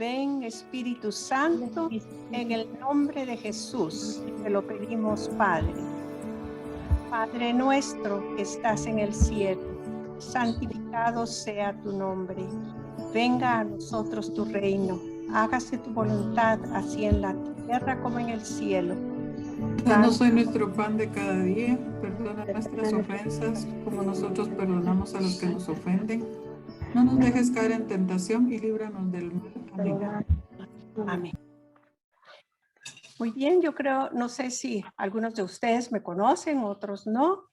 Ven, Espíritu Santo, en el nombre de Jesús, te lo pedimos, Padre. Padre nuestro que estás en el cielo, santificado sea tu nombre. Venga a nosotros tu reino. Hágase tu voluntad, así en la tierra como en el cielo. Danos hoy nuestro pan de cada día. Perdona nuestras ofensas, como nosotros perdonamos a los que nos ofenden. No nos dejes caer en tentación y líbranos del mal. Amén. Amén. Muy bien, yo creo, no sé si algunos de ustedes me conocen, otros no.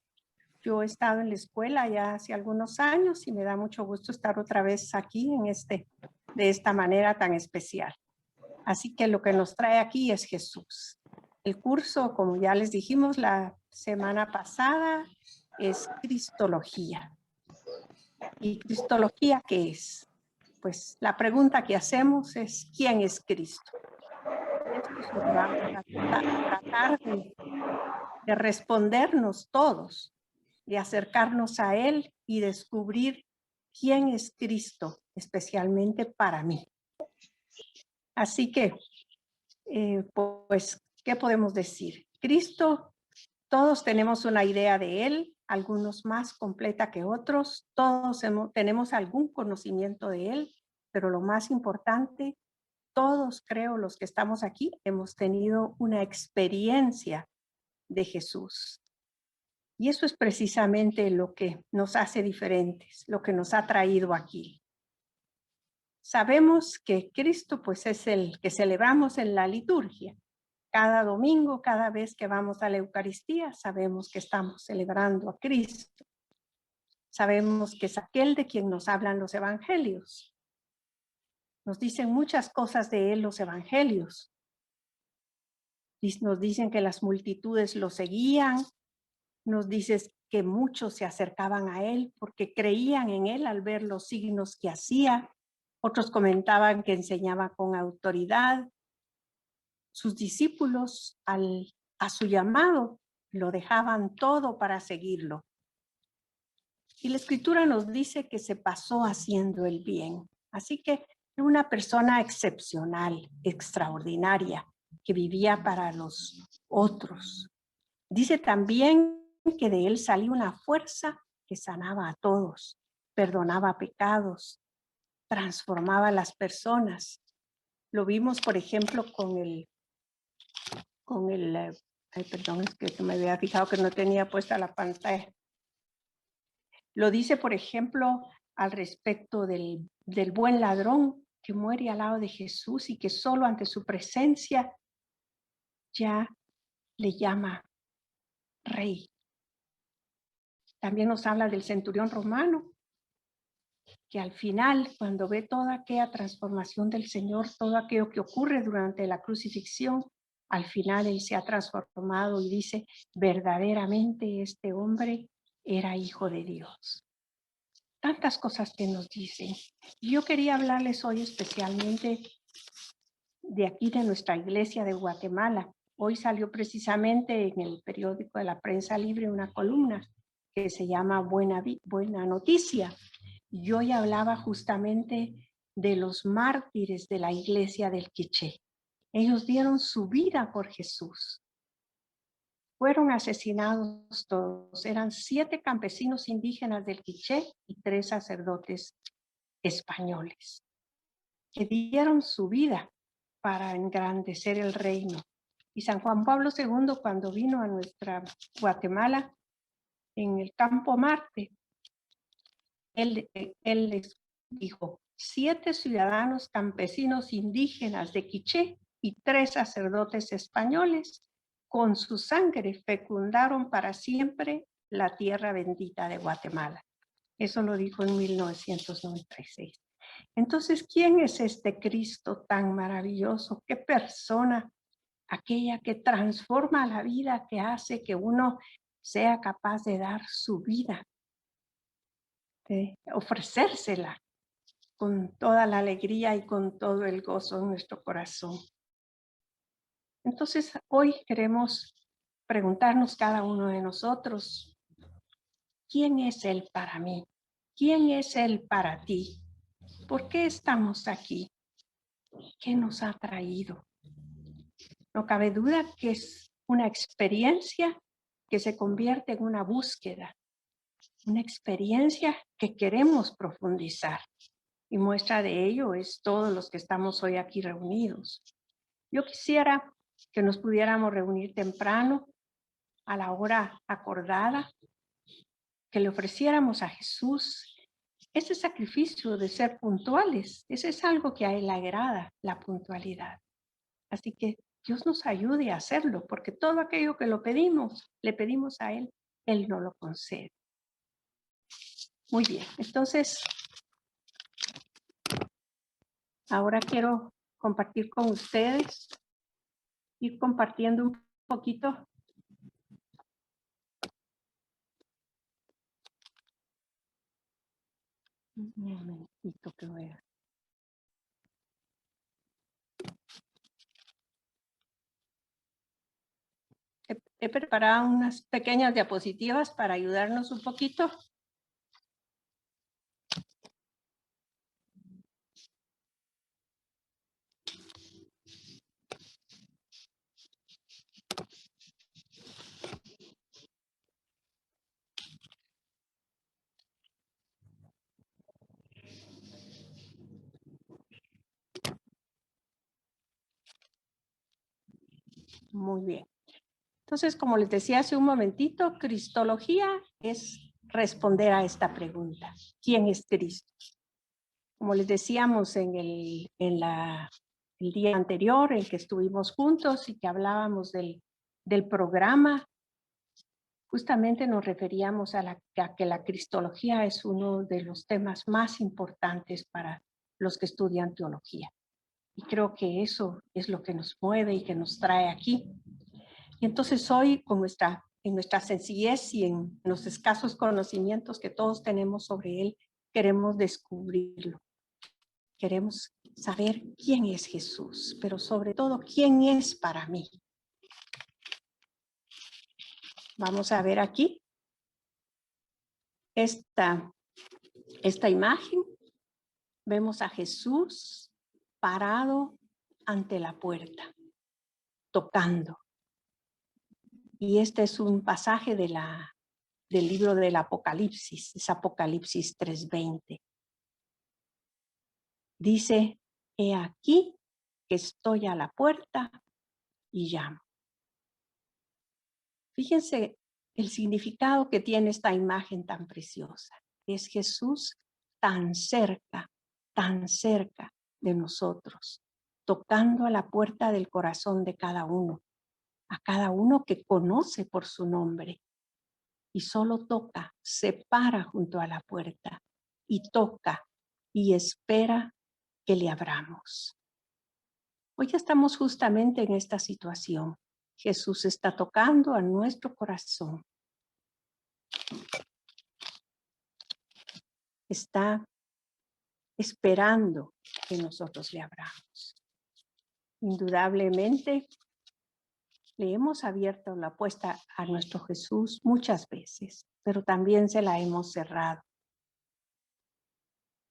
Yo he estado en la escuela ya hace algunos años y me da mucho gusto estar otra vez aquí de esta manera tan especial. Así que lo que nos trae aquí es Jesús. El curso, como ya les dijimos la semana pasada, es Cristología. ¿Y Cristología qué es? Pues la pregunta que hacemos es, ¿quién es Cristo? Esto es lo que vamos a tratar de respondernos todos, de acercarnos a Él y descubrir quién es Cristo, especialmente para mí. Así que, pues, ¿qué podemos decir? Cristo, todos tenemos una idea de Él, algunos más completa que otros, todos tenemos algún conocimiento de Él, pero lo más importante, todos creo los que estamos aquí hemos tenido una experiencia de Jesús. Y eso es precisamente lo que nos hace diferentes, lo que nos ha traído aquí. Sabemos que Cristo pues es el que celebramos en la liturgia. Cada domingo, cada vez que vamos a la Eucaristía, sabemos que estamos celebrando a Cristo. Sabemos que es aquel de quien nos hablan los evangelios. Nos dicen muchas cosas de él los evangelios. Nos dicen que las multitudes lo seguían, nos dicen que muchos se acercaban a él porque creían en él al ver los signos que hacía. Otros comentaban que enseñaba con autoridad. Sus discípulos, a su llamado, lo dejaban todo para seguirlo. Y la Escritura nos dice que se pasó haciendo el bien. Así que era una persona excepcional, extraordinaria, que vivía para los otros. Dice también que de él salía una fuerza que sanaba a todos, perdonaba pecados, transformaba a las personas. Lo vimos, por ejemplo, perdón, es que me había fijado que no tenía puesta la pantalla. Lo dice, por ejemplo, al respecto del buen ladrón que muere al lado de Jesús y que solo ante su presencia ya le llama rey. También nos habla del centurión romano, que al final, cuando ve toda aquella transformación del Señor, todo aquello que ocurre durante la crucifixión, al final él se ha transformado y dice, verdaderamente este hombre era hijo de Dios. Tantas cosas que nos dicen. Yo quería hablarles hoy especialmente de aquí, de nuestra iglesia de Guatemala. Hoy salió precisamente en el periódico de la Prensa Libre una columna que se llama Buena Noticia. Y hoy hablaba justamente de los mártires de la iglesia del Quiché. Ellos dieron su vida por Jesús. Fueron asesinados todos. Eran 7 campesinos indígenas del Quiché y 3 sacerdotes españoles que dieron su vida para engrandecer el reino. Y San Juan Pablo II, cuando vino a nuestra Guatemala, en el Campo Marte, él les dijo, 7 ciudadanos campesinos indígenas de Quiché y 3 sacerdotes españoles, con su sangre fecundaron para siempre la tierra bendita de Guatemala. Eso lo dijo en 1996. Entonces, ¿quién es este Cristo tan maravilloso? ¿Qué persona? Aquella que transforma la vida, que hace que uno sea capaz de dar su vida, de ofrecérsela con toda la alegría y con todo el gozo en nuestro corazón. Entonces, hoy queremos preguntarnos cada uno de nosotros, ¿quién es Él para mí? ¿Quién es Él para ti? ¿Por qué estamos aquí? ¿Qué nos ha traído? No cabe duda que es una experiencia que se convierte en una búsqueda, una experiencia que queremos profundizar. Y muestra de ello es todos los que estamos hoy aquí reunidos. Yo quisiera que nos pudiéramos reunir temprano, a la hora acordada, que le ofreciéramos a Jesús ese sacrificio de ser puntuales. Ese es algo que a Él le agrada, la puntualidad. Así que Dios nos ayude a hacerlo, porque todo aquello que lo pedimos, le pedimos a Él, Él nos lo concede. Muy bien, entonces, ahora quiero compartir con ustedes, ir compartiendo un poquito. Un momentito que voy a... He preparado unas pequeñas diapositivas para ayudarnos un poquito. Muy bien. Entonces, como les decía hace un momentito, cristología es responder a esta pregunta. ¿Quién es Cristo? Como les decíamos en el día anterior en que estuvimos juntos y que hablábamos del programa, justamente nos referíamos a que la cristología es uno de los temas más importantes para los que estudian teología. Y creo que eso es lo que nos mueve y que nos trae aquí. Y entonces hoy, en nuestra sencillez y en los escasos conocimientos que todos tenemos sobre él, queremos descubrirlo. Queremos saber quién es Jesús, pero sobre todo, quién es para mí. Vamos a ver aquí esta imagen. Vemos a Jesús parado ante la puerta, tocando. Y este es un pasaje del libro del Apocalipsis, es Apocalipsis 3:20. Dice, he aquí que estoy a la puerta y llamo. Fíjense el significado que tiene esta imagen tan preciosa. Es Jesús tan cerca de nosotros, tocando a la puerta del corazón de cada uno, a cada uno que conoce por su nombre. Y solo toca, se para junto a la puerta y toca y espera que le abramos. Hoy estamos justamente en esta situación. Jesús está tocando a nuestro corazón. Está esperando que nosotros le abramos. Indudablemente, le hemos abierto la puerta a nuestro Jesús muchas veces, pero también se la hemos cerrado.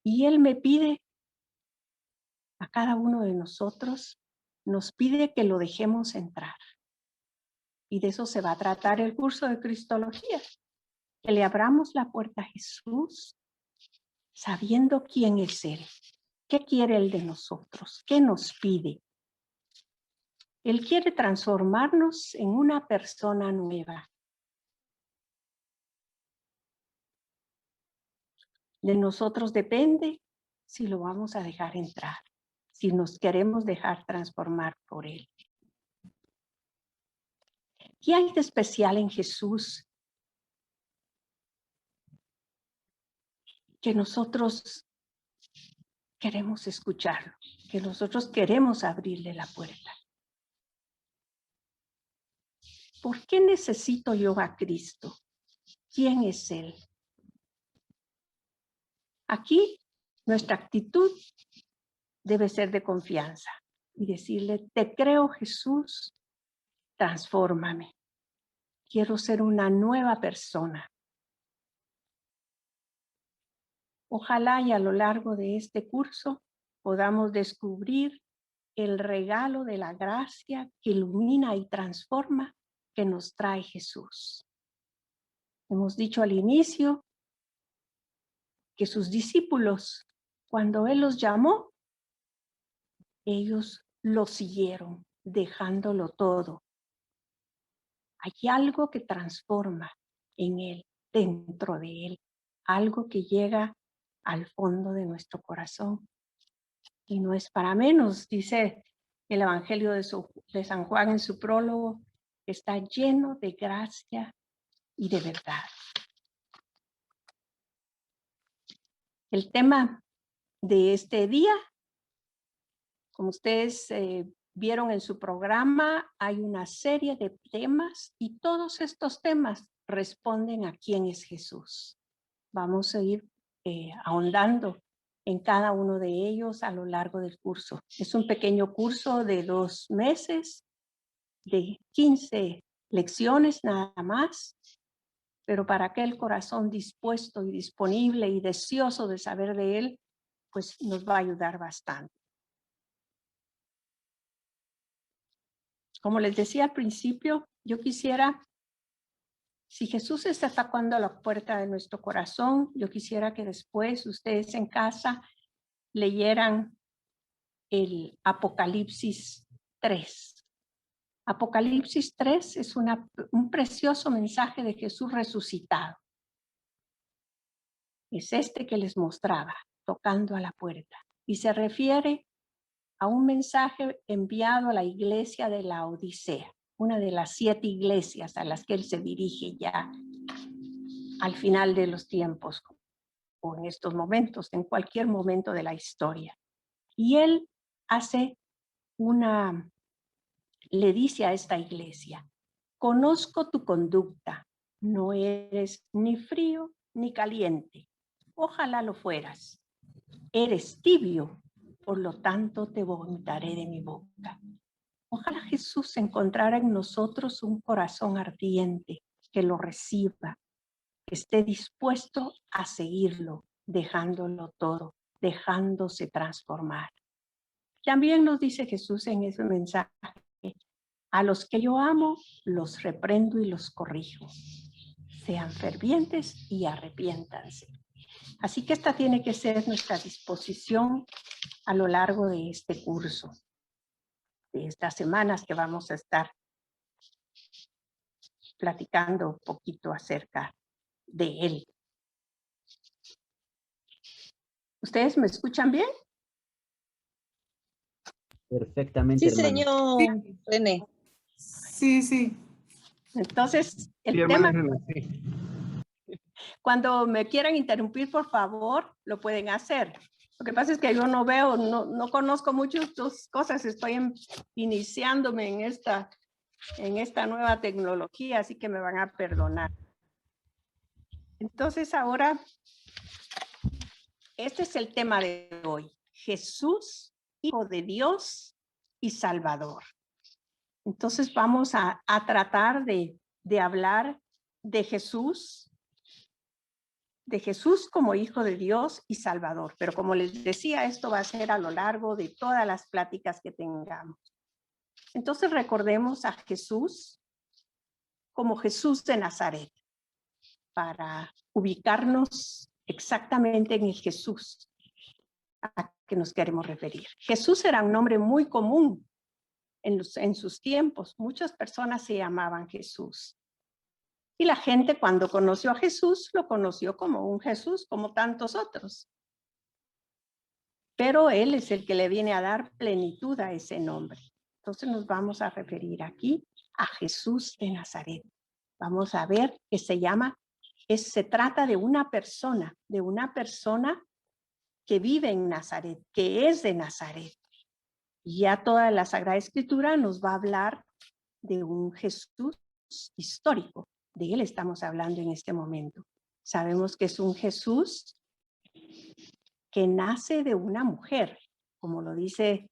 Y Él me pide a cada uno de nosotros, nos pide que lo dejemos entrar. Y de eso se va a tratar el curso de Cristología. Que le abramos la puerta a Jesús, sabiendo quién es Él. ¿Qué quiere Él de nosotros? ¿Qué nos pide? Él quiere transformarnos en una persona nueva. De nosotros depende si lo vamos a dejar entrar, si nos queremos dejar transformar por Él. ¿Qué hay de especial en Jesús que nosotros queremos escucharlo, que nosotros queremos abrirle la puerta? ¿Por qué necesito yo a Cristo? ¿Quién es Él? Aquí nuestra actitud debe ser de confianza y decirle, te creo Jesús, transfórmame. Quiero ser una nueva persona. Ojalá y a lo largo de este curso podamos descubrir el regalo de la gracia que ilumina y transforma que nos trae Jesús. Hemos dicho al inicio que sus discípulos, cuando Él los llamó, ellos lo siguieron, dejándolo todo. Hay algo que transforma en Él, dentro de Él, algo que llega al fondo de nuestro corazón. Y no es para menos, dice el Evangelio de San Juan en su prólogo, está lleno de gracia y de verdad. El tema de este día, como ustedes vieron en su programa, hay una serie de temas y todos estos temas responden a quién es Jesús. Vamos a ir ahondando en cada uno de ellos a lo largo del curso. Es un pequeño curso de 2 meses, de 15 lecciones nada más, pero para aquel corazón dispuesto y disponible y deseoso de saber de Él, pues nos va a ayudar bastante. Como les decía al principio, yo quisiera, si Jesús está tocando a la puerta de nuestro corazón, yo quisiera que después ustedes en casa leyeran el Apocalipsis 3. Apocalipsis 3 es un precioso mensaje de Jesús resucitado. Es este que les mostraba, tocando a la puerta. Y se refiere a un mensaje enviado a la iglesia de la Odisea, una de las 7 iglesias a las que él se dirige ya al final de los tiempos, o en estos momentos, en cualquier momento de la historia. Y él le dice a esta iglesia, conozco tu conducta, no eres ni frío ni caliente, ojalá lo fueras. Eres tibio, por lo tanto te vomitaré de mi boca. Ojalá Jesús encontrara en nosotros un corazón ardiente que lo reciba, que esté dispuesto a seguirlo, dejándolo todo, dejándose transformar. También nos dice Jesús en ese mensaje, a los que yo amo, los reprendo y los corrijo. Sean fervientes y arrepiéntanse. Así que esta tiene que ser nuestra disposición a lo largo de este curso, de estas semanas que vamos a estar platicando un poquito acerca de él. ¿Ustedes me escuchan bien? Perfectamente, Sí, hermana. señor René. Sí. Entonces, el tema, cuando me quieran interrumpir, por favor, lo pueden hacer. Lo que pasa es que yo no veo, no conozco muchas cosas, estoy iniciándome en esta nueva tecnología, así que me van a perdonar. Entonces ahora, este es el tema de hoy. Jesús, Hijo de Dios y Salvador. Entonces vamos a tratar de hablar de Jesús como Hijo de Dios y Salvador. Pero como les decía, esto va a ser a lo largo de todas las pláticas que tengamos. Entonces recordemos a Jesús como Jesús de Nazaret, para ubicarnos exactamente en el Jesús a que nos queremos referir. Jesús era un nombre muy común en sus tiempos. Muchas personas se llamaban Jesús. Y la gente cuando conoció a Jesús, lo conoció como un Jesús, como tantos otros. Pero Él es el que le viene a dar plenitud a ese nombre. Entonces nos vamos a referir aquí a Jesús de Nazaret. Vamos a ver que se trata de una persona que vive en Nazaret, que es de Nazaret. Y ya toda la Sagrada Escritura nos va a hablar de un Jesús histórico. De él estamos hablando en este momento. Sabemos que es un Jesús que nace de una mujer, como lo dice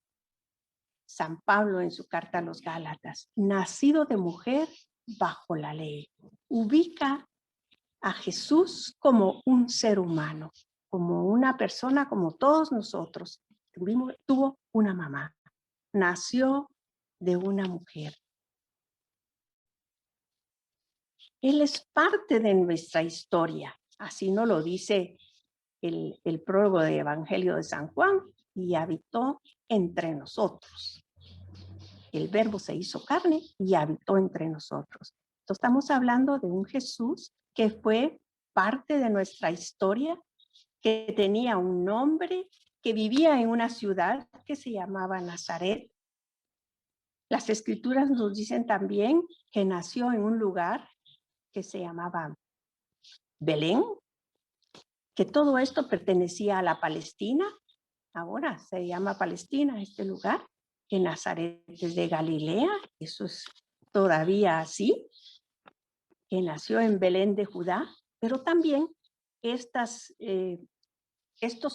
San Pablo en su carta a los Gálatas, nacido de mujer bajo la ley. Ubica a Jesús como un ser humano, como una persona como todos nosotros. Tuvo una mamá, nació de una mujer. Él es parte de nuestra historia. Así nos lo dice el prólogo del Evangelio de San Juan, y habitó entre nosotros. El verbo se hizo carne y habitó entre nosotros. Entonces, estamos hablando de un Jesús que fue parte de nuestra historia, que tenía un nombre, que vivía en una ciudad que se llamaba Nazaret. Las escrituras nos dicen también que nació en un lugar que se llamaba Belén, que todo esto pertenecía a la Palestina. Ahora se llama Palestina este lugar, que Nazaret es de Galilea, eso es todavía así, que nació en Belén de Judá, pero también estos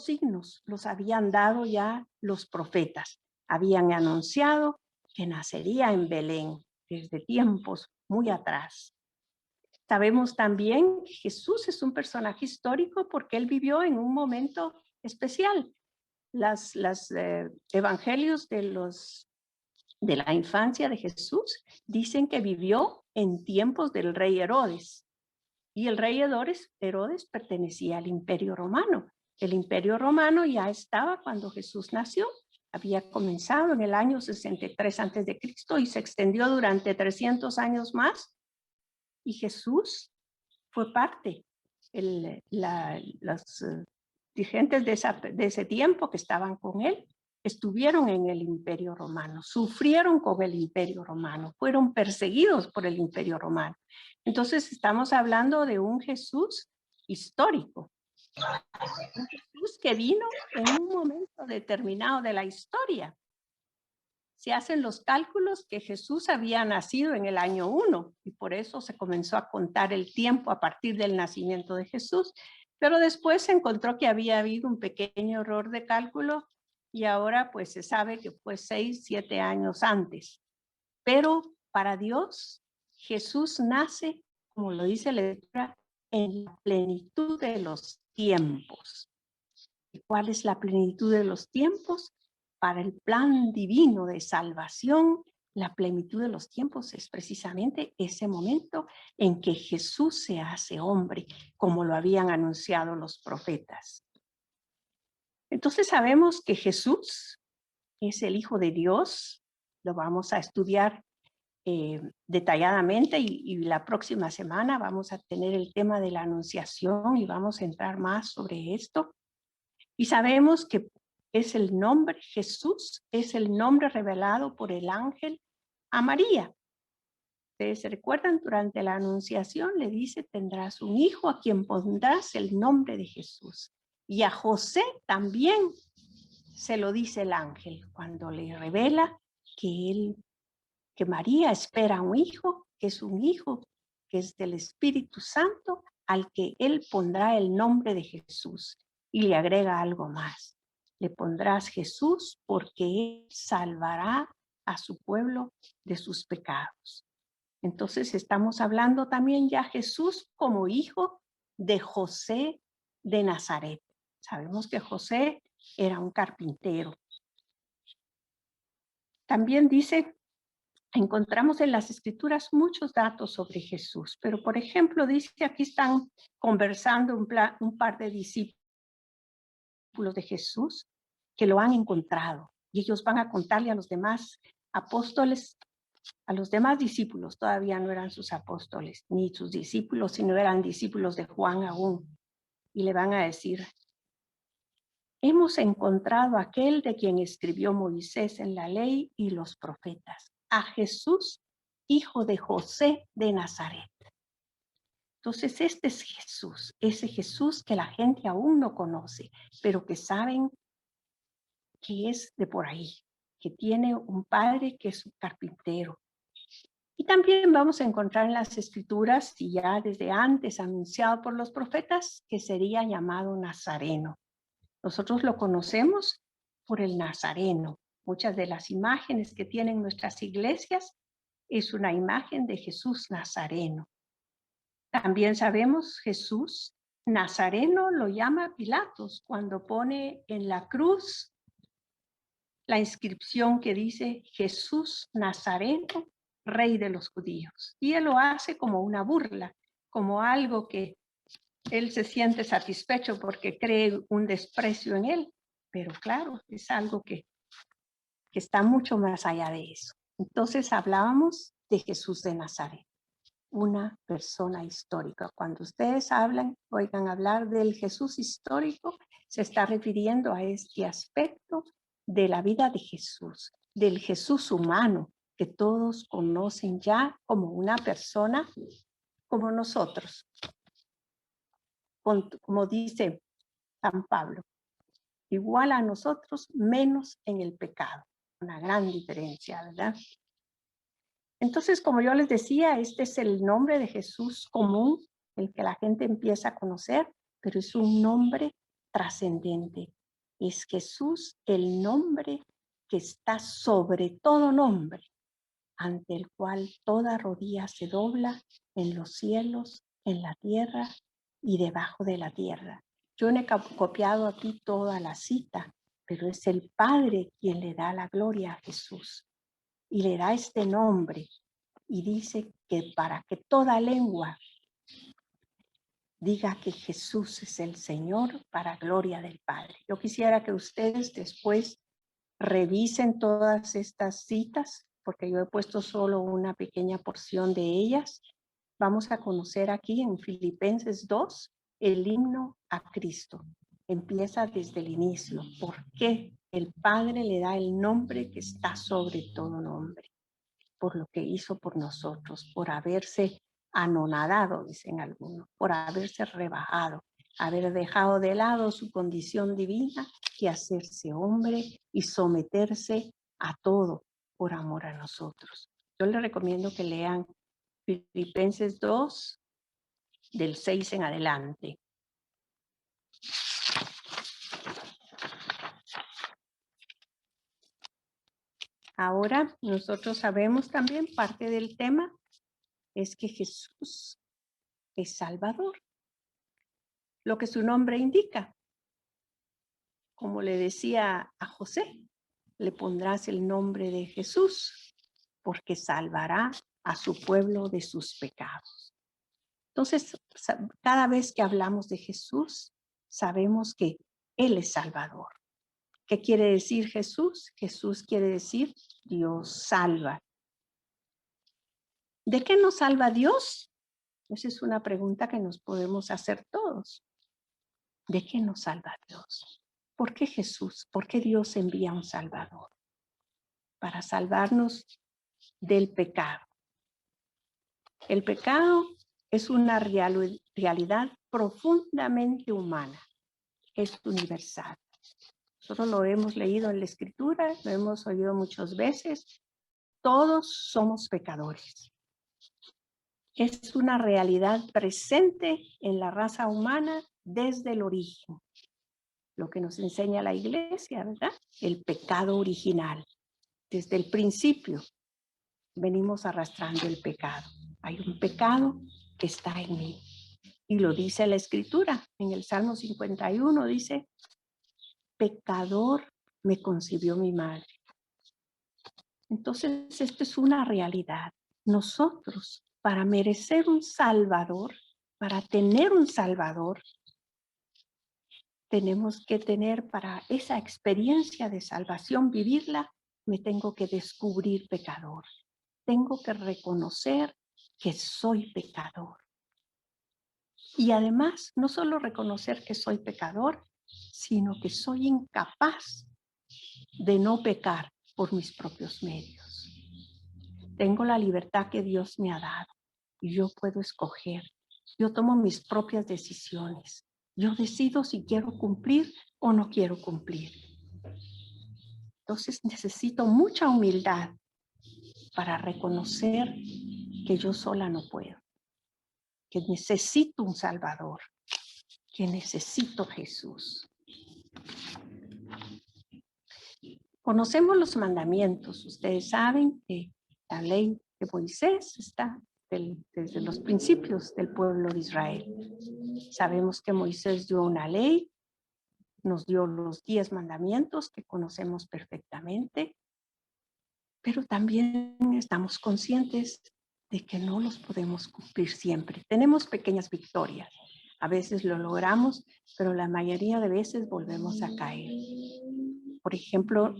signos los habían dado ya los profetas. Habían anunciado que nacería en Belén desde tiempos muy atrás. Sabemos también que Jesús es un personaje histórico porque él vivió en un momento especial. Los evangelios de la infancia de Jesús dicen que vivió en tiempos del rey Herodes. Y el rey Herodes pertenecía al Imperio Romano. El Imperio Romano ya estaba cuando Jesús nació. Había comenzado en el año 63 a.C. y se extendió durante 300 años más. Y Jesús fue parte. Los dirigentes de ese tiempo que estaban con él estuvieron en el Imperio Romano, sufrieron con el Imperio Romano, fueron perseguidos por el Imperio Romano. Entonces estamos hablando de un Jesús histórico, un Jesús que vino en un momento determinado de la historia. Se hacen los cálculos que Jesús había nacido en el año 1 y por eso se comenzó a contar el tiempo a partir del nacimiento de Jesús, pero después se encontró que había habido un pequeño error de cálculo y ahora pues se sabe que fue 6, 7 años antes. Pero para Dios, Jesús nace, como lo dice la lectura, en la plenitud de los tiempos. ¿Y cuál es la plenitud de los tiempos? Para el plan divino de salvación, la plenitud de los tiempos es precisamente ese momento en que Jesús se hace hombre, como lo habían anunciado los profetas. Entonces sabemos que Jesús es el Hijo de Dios, lo vamos a estudiar detalladamente y la próxima semana vamos a tener el tema de la anunciación y vamos a entrar más sobre esto. Y sabemos que es el nombre, Jesús es el nombre revelado por el ángel a María. Ustedes se recuerdan, durante la anunciación le dice, tendrás un hijo a quien pondrás el nombre de Jesús. Y a José también se lo dice el ángel cuando le revela que María espera un hijo, que es un hijo que es del Espíritu Santo, al que él pondrá el nombre de Jesús. Y le agrega algo más. Le pondrás Jesús porque él salvará a su pueblo de sus pecados. Entonces estamos hablando también ya Jesús como hijo de José de Nazaret. Sabemos que José era un carpintero. También dice, encontramos en las escrituras muchos datos sobre Jesús, pero por ejemplo dice, aquí están conversando un par de discípulos de Jesús que lo han encontrado y ellos van a contarle a los demás apóstoles, a los demás discípulos, todavía no eran sus apóstoles ni sus discípulos, sino eran discípulos de Juan aún, y le van a decir, hemos encontrado a aquel de quien escribió Moisés en la ley y los profetas, a Jesús, hijo de José de Nazaret. Entonces este es Jesús, ese Jesús que la gente aún no conoce, pero que saben que es de por ahí, que tiene un padre que es un carpintero. Y también vamos a encontrar en las escrituras, y ya desde antes anunciado por los profetas, que sería llamado Nazareno. Nosotros lo conocemos por el Nazareno. Muchas de las imágenes que tienen nuestras iglesias es una imagen de Jesús Nazareno. También sabemos Jesús Nazareno lo llama Pilatos cuando pone en la cruz la inscripción que dice Jesús Nazareno, Rey de los Judíos. Y él lo hace como una burla, como algo que él se siente satisfecho porque cree un desprecio en él. Pero claro, es algo que está mucho más allá de eso. Entonces hablábamos de Jesús de Nazaret, una persona histórica. Cuando ustedes oigan hablar del Jesús histórico, se está refiriendo a este aspecto de la vida de Jesús, del Jesús humano, que todos conocen ya como una persona como nosotros. Como dice San Pablo, igual a nosotros, menos en el pecado. Una gran diferencia, ¿verdad? Entonces, como yo les decía, este es el nombre de Jesús común, el que la gente empieza a conocer, pero es un nombre trascendente. Es Jesús el nombre que está sobre todo nombre, ante el cual toda rodilla se dobla en los cielos, en la tierra y debajo de la tierra. Yo no he copiado aquí toda la cita, pero es el Padre quien le da la gloria a Jesús y le da este nombre y dice que para que toda lengua diga que Jesús es el Señor para gloria del Padre. Yo quisiera que ustedes después revisen todas estas citas, porque yo he puesto solo una pequeña porción de ellas. Vamos a conocer aquí en Filipenses 2 el himno a Cristo. Empieza desde el inicio. ¿Por qué el Padre le da el nombre que está sobre todo nombre? Por lo que hizo por nosotros, por haberse anonadado, dicen algunos, por haberse rebajado, haber dejado de lado su condición divina y hacerse hombre y someterse a todo por amor a nosotros. Yo les recomiendo que lean Filipenses 2, del 6 en adelante. Ahora nosotros sabemos también, parte del tema es que Jesús es Salvador, lo que su nombre indica. Como le decía a José, le pondrás el nombre de Jesús, porque salvará a su pueblo de sus pecados. Entonces, cada vez que hablamos de Jesús, sabemos que Él es Salvador. ¿Qué quiere decir Jesús? Jesús quiere decir Dios salva. ¿De qué nos salva Dios? Esa es una pregunta que nos podemos hacer todos. ¿De qué nos salva Dios? ¿Por qué Jesús? ¿Por qué Dios envía un Salvador? Para salvarnos del pecado. El pecado es una realidad profundamente humana, es universal. Nosotros lo hemos leído en la Escritura, lo hemos oído muchas veces. Todos somos pecadores. Es una realidad presente en la raza humana desde el origen. Lo que nos enseña la Iglesia, ¿verdad? El pecado original. Desde el principio venimos arrastrando el pecado. Hay un pecado que está en mí. Y lo dice la Escritura. En el Salmo 51 dice, pecador me concibió mi madre. Entonces, esto es una realidad. Nosotros, para merecer un Salvador, para tener un Salvador, tenemos que tener para esa experiencia de salvación, vivirla, me tengo que descubrir pecador. Tengo que reconocer que soy pecador. Y además, no solo reconocer que soy pecador, sino que soy incapaz de no pecar por mis propios medios. Tengo la libertad que Dios me ha dado y yo puedo escoger. Yo tomo mis propias decisiones. Yo decido si quiero cumplir o no quiero cumplir. Entonces necesito mucha humildad para reconocer que yo sola no puedo, que necesito un Salvador, que necesito Jesús. Conocemos los mandamientos. Ustedes saben que la ley de Moisés está desde los principios del pueblo de Israel. Sabemos que Moisés dio una ley nos dio los 10 mandamientos que conocemos perfectamente, pero también estamos conscientes de que no los podemos cumplir siempre. Tenemos pequeñas victorias. A veces lo logramos, pero la mayoría de veces volvemos a caer. Por ejemplo,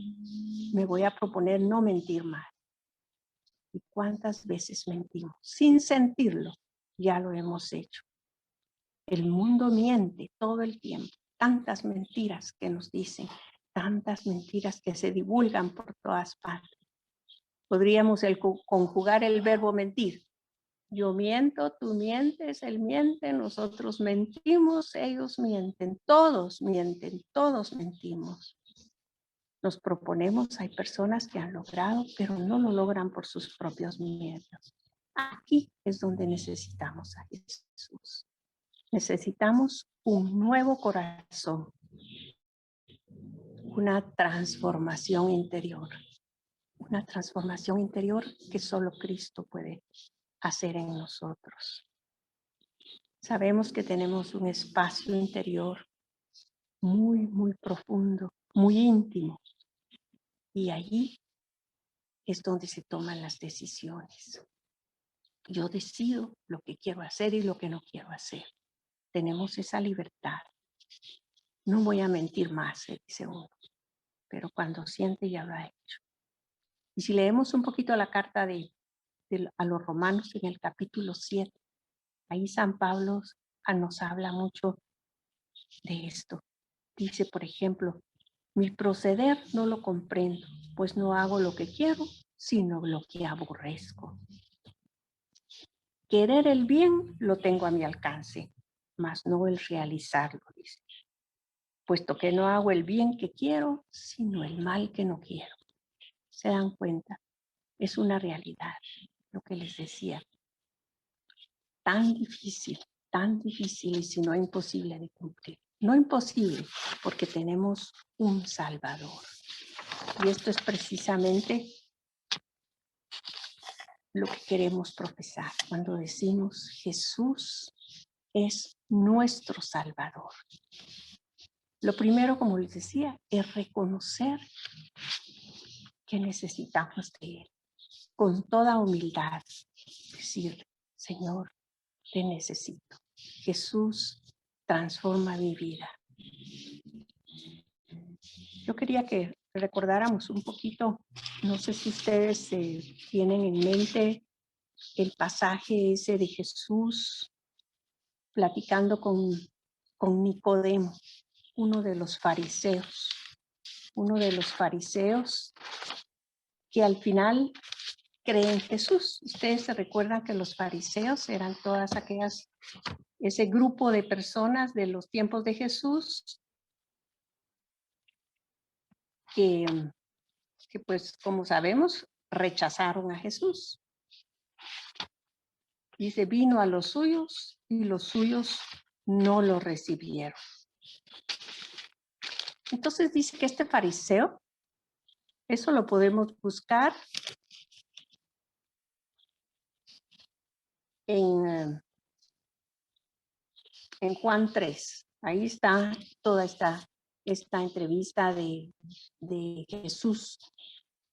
me voy a proponer no mentir más. ¿Y cuántas veces mentimos? Sin sentirlo, ya lo hemos hecho. El mundo miente todo el tiempo. Tantas mentiras que nos dicen, tantas mentiras que se divulgan por todas partes. Podríamos conjugar el verbo mentir. Yo miento, tú mientes, él miente, nosotros mentimos, ellos mienten, todos mentimos. Nos proponemos, hay personas que han logrado, pero no lo logran por sus propios miedos. Aquí es donde necesitamos a Jesús. Necesitamos un nuevo corazón, una transformación interior que solo Cristo puede hacer en nosotros. Sabemos que tenemos un espacio interior muy, muy profundo, muy íntimo, y allí es donde se toman las decisiones. Yo decido lo que quiero hacer y lo que no quiero hacer. Tenemos esa libertad. No voy a mentir más, dice uno, pero cuando siente ya lo ha hecho. Y si leemos un poquito la carta a los Romanos en el capítulo 7, ahí San Pablo nos habla mucho de esto. Dice, por ejemplo, mi proceder no lo comprendo, pues no hago lo que quiero, sino lo que aborrezco. Querer el bien lo tengo a mi alcance, mas no el realizarlo, dice. Puesto que no hago el bien que quiero, sino el mal que no quiero. ¿Se dan cuenta? Es una realidad, lo que les decía. Tan difícil y si no imposible de cumplir. No imposible, porque tenemos un Salvador. Y esto es precisamente lo que queremos profesar cuando decimos Jesús es nuestro Salvador. Lo primero, como les decía, es reconocer que necesitamos de Él. Con toda humildad, decir, Señor, te necesito. Jesús transforma mi vida. Yo quería que recordáramos un poquito, no sé si ustedes tienen en mente el pasaje ese de Jesús platicando con Nicodemo, uno de los fariseos que al final cree en Jesús. Ustedes se recuerdan que los fariseos eran todas aquellas, ese grupo de personas de los tiempos de Jesús que pues como sabemos rechazaron a Jesús. Dice, vino a los suyos y los suyos no lo recibieron. Entonces dice que este fariseo, eso lo podemos buscar en Juan 3. Ahí está toda esta entrevista de Jesús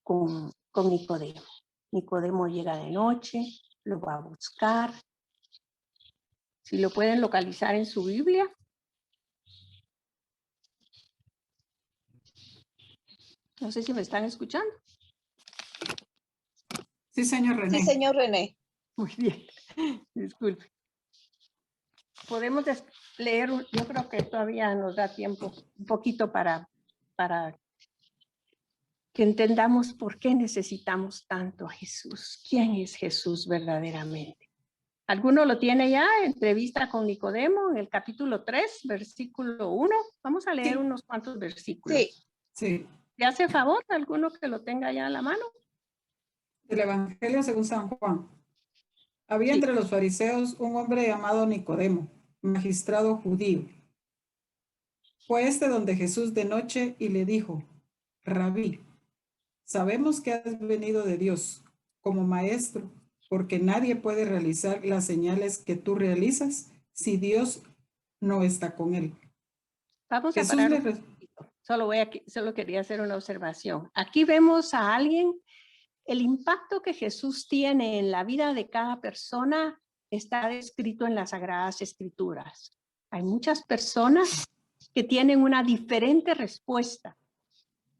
con Nicodemo. Nicodemo llega de noche, lo va a buscar. Si lo pueden localizar en su Biblia. No sé si me están escuchando. Sí, señor René. Sí, señor René. Muy bien, disculpe. Podemos leer, yo creo que todavía nos da tiempo un poquito para que entendamos por qué necesitamos tanto a Jesús. ¿Quién es Jesús verdaderamente? ¿Alguno lo tiene ya? Entrevista con Nicodemo en el capítulo 3, versículo 1. Vamos a leer unos cuantos versículos. Sí. ¿Le hace favor alguno que lo tenga ya a la mano? El Evangelio según San Juan. Había entre los fariseos un hombre llamado Nicodemo, magistrado judío. Fue donde Jesús de noche y le dijo, Rabí, sabemos que has venido de Dios como maestro, porque nadie puede realizar las señales que tú realizas si Dios no está con él. Vamos a Jesús parar le un res- poquito. Solo quería hacer una observación. Aquí vemos a alguien, el impacto que Jesús tiene en la vida de cada persona está descrito en las Sagradas Escrituras. Hay muchas personas que tienen una diferente respuesta.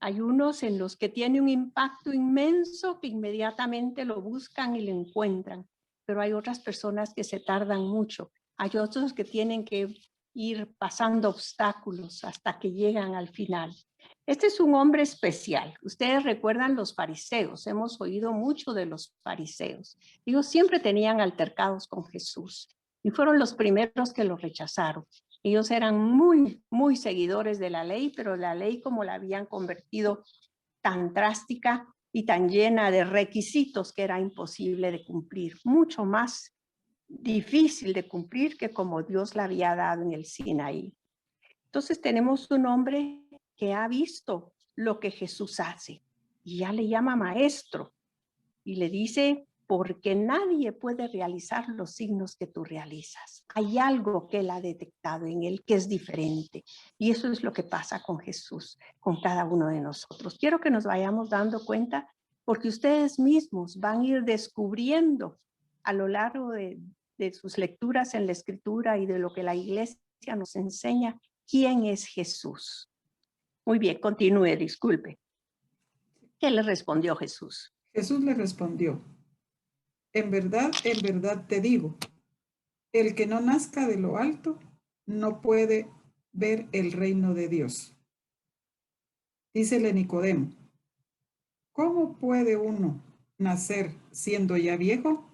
Hay unos en los que tiene un impacto inmenso que inmediatamente lo buscan y lo encuentran, pero hay otras personas que se tardan mucho. Hay otros que tienen que ir pasando obstáculos hasta que llegan al final. Este es un hombre especial. Ustedes recuerdan los fariseos. Hemos oído mucho de los fariseos. Ellos siempre tenían altercados con Jesús y fueron los primeros que lo rechazaron. Ellos eran muy seguidores de la ley, pero la ley como la habían convertido tan drástica y tan llena de requisitos que era imposible de cumplir, mucho más difícil de cumplir que como Dios la había dado en el Sinaí. Entonces tenemos un hombre que ha visto lo que Jesús hace y ya le llama maestro y le dice, porque nadie puede realizar los signos que tú realizas. Hay algo que él ha detectado en él que es diferente. Y eso es lo que pasa con Jesús, con cada uno de nosotros. Quiero que nos vayamos dando cuenta, porque ustedes mismos van a ir descubriendo a lo largo de sus lecturas en la Escritura y de lo que la Iglesia nos enseña, quién es Jesús. Muy bien, continúe, disculpe. ¿Qué le respondió Jesús? Jesús le respondió, en verdad te digo, el que no nazca de lo alto no puede ver el reino de Dios. Dícele Nicodemo, ¿cómo puede uno nacer siendo ya viejo?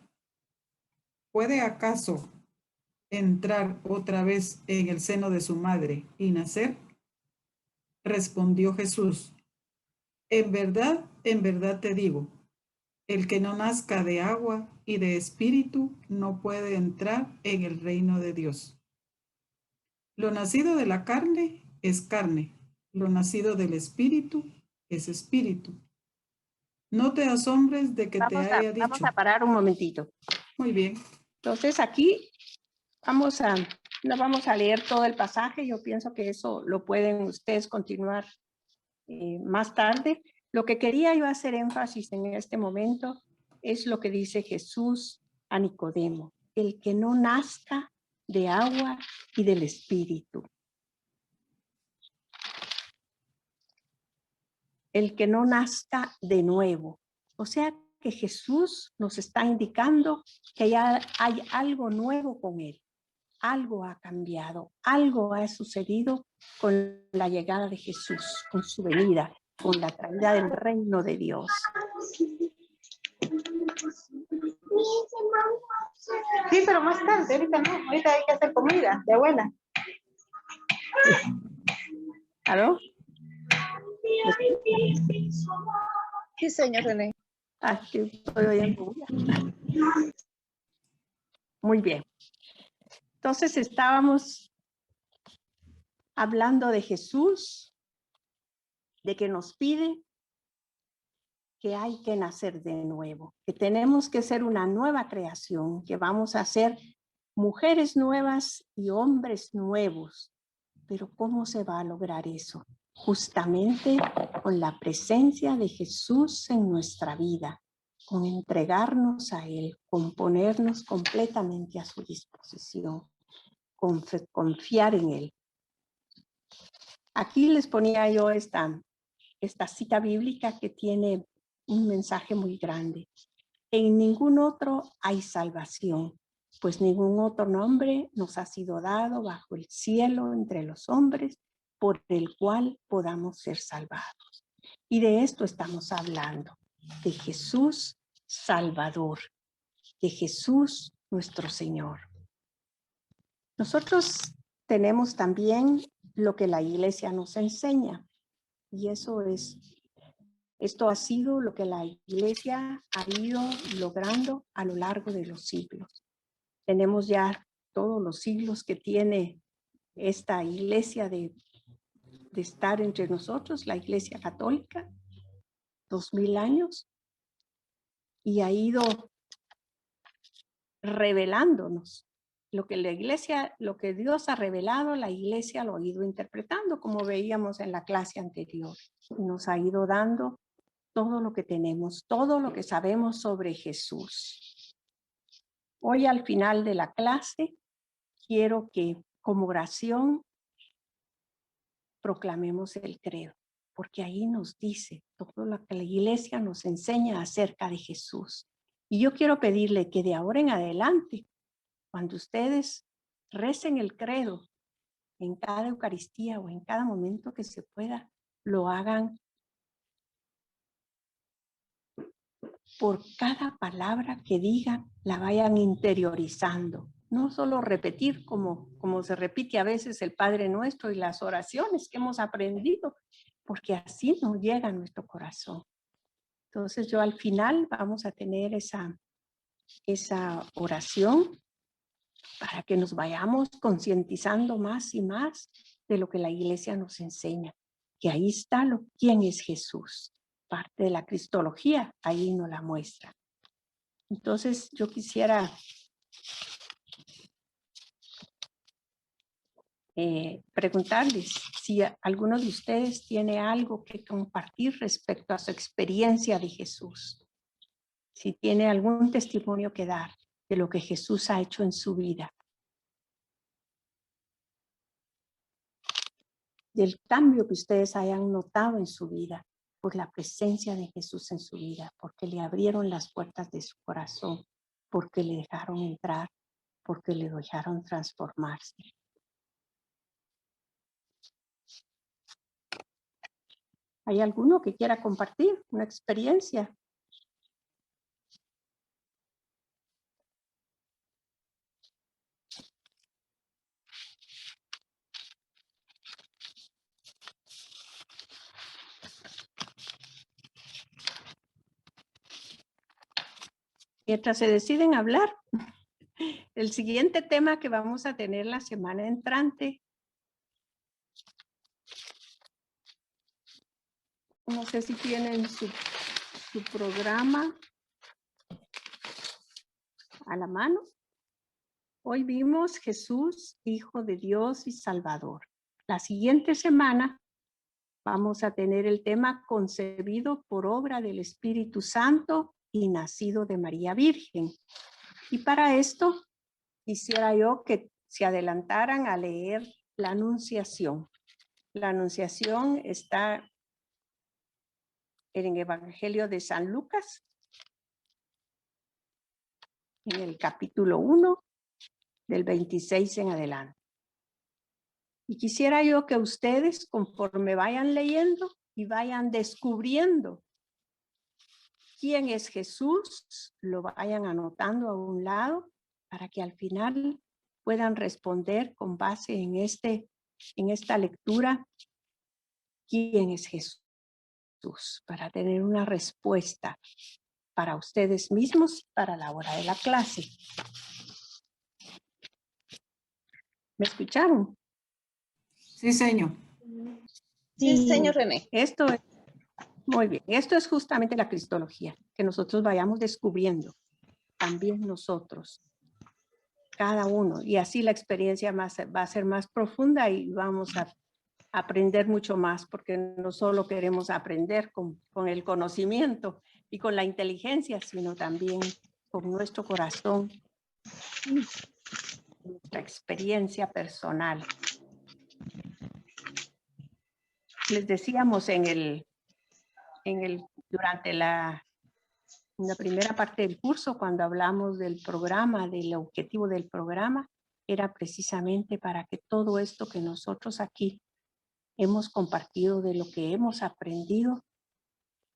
¿Puede acaso entrar otra vez en el seno de su madre y nacer? Respondió Jesús, en verdad te digo, el que no nazca de agua y de espíritu no puede entrar en el reino de Dios. Lo nacido de la carne es carne, lo nacido del espíritu es espíritu. No te asombres de que te haya dicho. Vamos a parar un momentito. Muy bien. Entonces aquí no vamos a leer todo el pasaje, yo pienso que eso lo pueden ustedes continuar más tarde. Lo que quería yo hacer énfasis en este momento es lo que dice Jesús a Nicodemo, el que no nazca de agua y del espíritu. El que no nazca de nuevo. O sea que Jesús nos está indicando que ya hay algo nuevo con él. Algo ha cambiado, algo ha sucedido con la llegada de Jesús, con su venida, con la traída del reino de Dios. Sí, pero más tarde, ahorita no, ahorita hay que hacer comida de abuela. ¿Aló? Sí, señor René. Ah, que estoy oyendo. Muy bien. Entonces estábamos hablando de Jesús, de que nos pide que hay que nacer de nuevo, que tenemos que ser una nueva creación, que vamos a ser mujeres nuevas y hombres nuevos. Pero ¿cómo se va a lograr eso? Justamente con la presencia de Jesús en nuestra vida, con entregarnos a Él, con ponernos completamente a su disposición, con confiar en Él. Aquí les ponía yo esta cita bíblica que tiene un mensaje muy grande. En ningún otro hay salvación, pues ningún otro nombre nos ha sido dado bajo el cielo entre los hombres por el cual podamos ser salvados. Y de esto estamos hablando, de Jesús Salvador, de Jesús nuestro Señor. Nosotros tenemos también lo que la Iglesia nos enseña, y esto ha sido lo que la Iglesia ha ido logrando a lo largo de los siglos. Tenemos ya todos los siglos que tiene esta Iglesia de estar entre nosotros, la Iglesia Católica, 2000 años, y ha ido revelándonos lo que la iglesia, lo que Dios ha revelado, la iglesia lo ha ido interpretando, como veíamos en la clase anterior. Y nos ha ido dando todo lo que tenemos, todo lo que sabemos sobre Jesús. Hoy al final de la clase, quiero que como oración proclamemos el credo, porque ahí nos dice todo lo que la iglesia nos enseña acerca de Jesús. Y yo quiero pedirle que de ahora en adelante, cuando ustedes recen el credo en cada Eucaristía o en cada momento que se pueda, lo hagan por cada palabra que digan, la vayan interiorizando. No solo repetir como se repite a veces el Padre Nuestro y las oraciones que hemos aprendido, porque así nos llega a nuestro corazón. Entonces yo al final vamos a tener esa oración para que nos vayamos concientizando más y más de lo que la iglesia nos enseña. Que ahí está quién es Jesús. Parte de la cristología, ahí nos la muestra. Entonces yo quisiera preguntarles si alguno de ustedes tiene algo que compartir respecto a su experiencia de Jesús. Si tiene algún testimonio que dar de lo que Jesús ha hecho en su vida. Del cambio que ustedes hayan notado en su vida por la presencia de Jesús en su vida, porque le abrieron las puertas de su corazón, porque le dejaron entrar, porque le dejaron transformarse. ¿Hay alguno que quiera compartir una experiencia? Mientras se deciden hablar, el siguiente tema que vamos a tener la semana entrante, no sé si tienen su programa a la mano. Hoy vimos Jesús, Hijo de Dios y Salvador. La siguiente semana vamos a tener el tema concebido por obra del Espíritu Santo y nacido de María Virgen. Y para esto quisiera yo que se adelantaran a leer la Anunciación. La Anunciación está en el Evangelio de San Lucas, en el capítulo 1, del 26 en adelante. Y quisiera yo que ustedes, conforme vayan leyendo y vayan descubriendo quién es Jesús, lo vayan anotando a un lado para que al final puedan responder con base en esta lectura, quién es Jesús, para tener una respuesta para ustedes mismos para la hora de la clase. ¿Me escucharon? Sí, señor. Sí, señor René. Esto es, muy bien, esto es justamente la cristología, que nosotros vayamos descubriendo, también nosotros, cada uno, y así la experiencia va a ser más profunda y vamos a aprender mucho más, porque no solo queremos aprender con el conocimiento y con la inteligencia, sino también con nuestro corazón, nuestra experiencia personal. Les decíamos durante la primera parte del curso, cuando hablamos del programa, del objetivo del programa, era precisamente para que todo esto que nosotros aquí hemos compartido, de lo que hemos aprendido,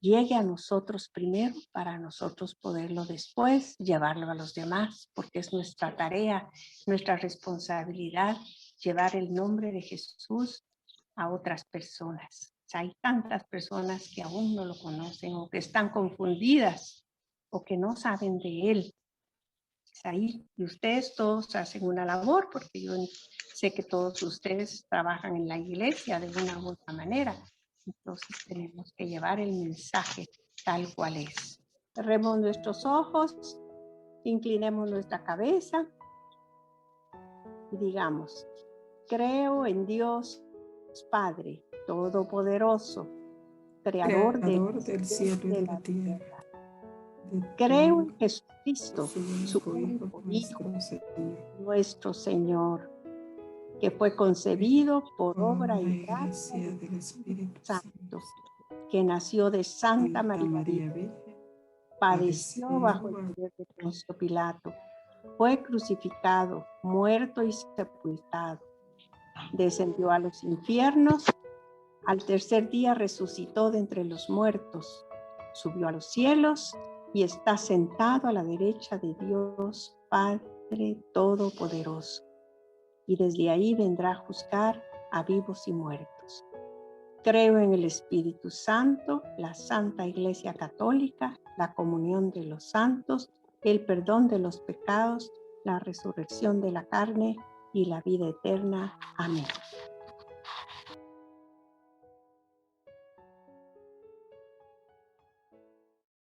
llegue a nosotros primero para nosotros poderlo después llevarlo a los demás, porque es nuestra tarea, nuestra responsabilidad llevar el nombre de Jesús a otras personas. O sea, hay tantas personas que aún no lo conocen o que están confundidas o que no saben de él. Es ahí, y ustedes todos hacen una labor, porque yo sé que todos ustedes trabajan en la iglesia de una u otra manera. Entonces tenemos que llevar el mensaje tal cual es. Cerremos nuestros ojos, inclinemos nuestra cabeza y digamos, creo en Dios Padre Todopoderoso, Creador del cielo y de la tierra. Creo en Jesucristo, su único único Hijo, nuestro Señor, nuestro Señor, que fue concebido por obra y gracia del Espíritu Santo, que nació de Santa María Virgen, padeció bajo el poder de Poncio Pilato, fue crucificado, muerto y sepultado, descendió a los infiernos, al tercer día resucitó de entre los muertos, subió a los cielos y está sentado a la derecha de Dios Padre Todopoderoso. Y desde ahí vendrá a juzgar a vivos y muertos. Creo en el Espíritu Santo, la Santa Iglesia Católica, la comunión de los santos, el perdón de los pecados, la resurrección de la carne y la vida eterna. Amén.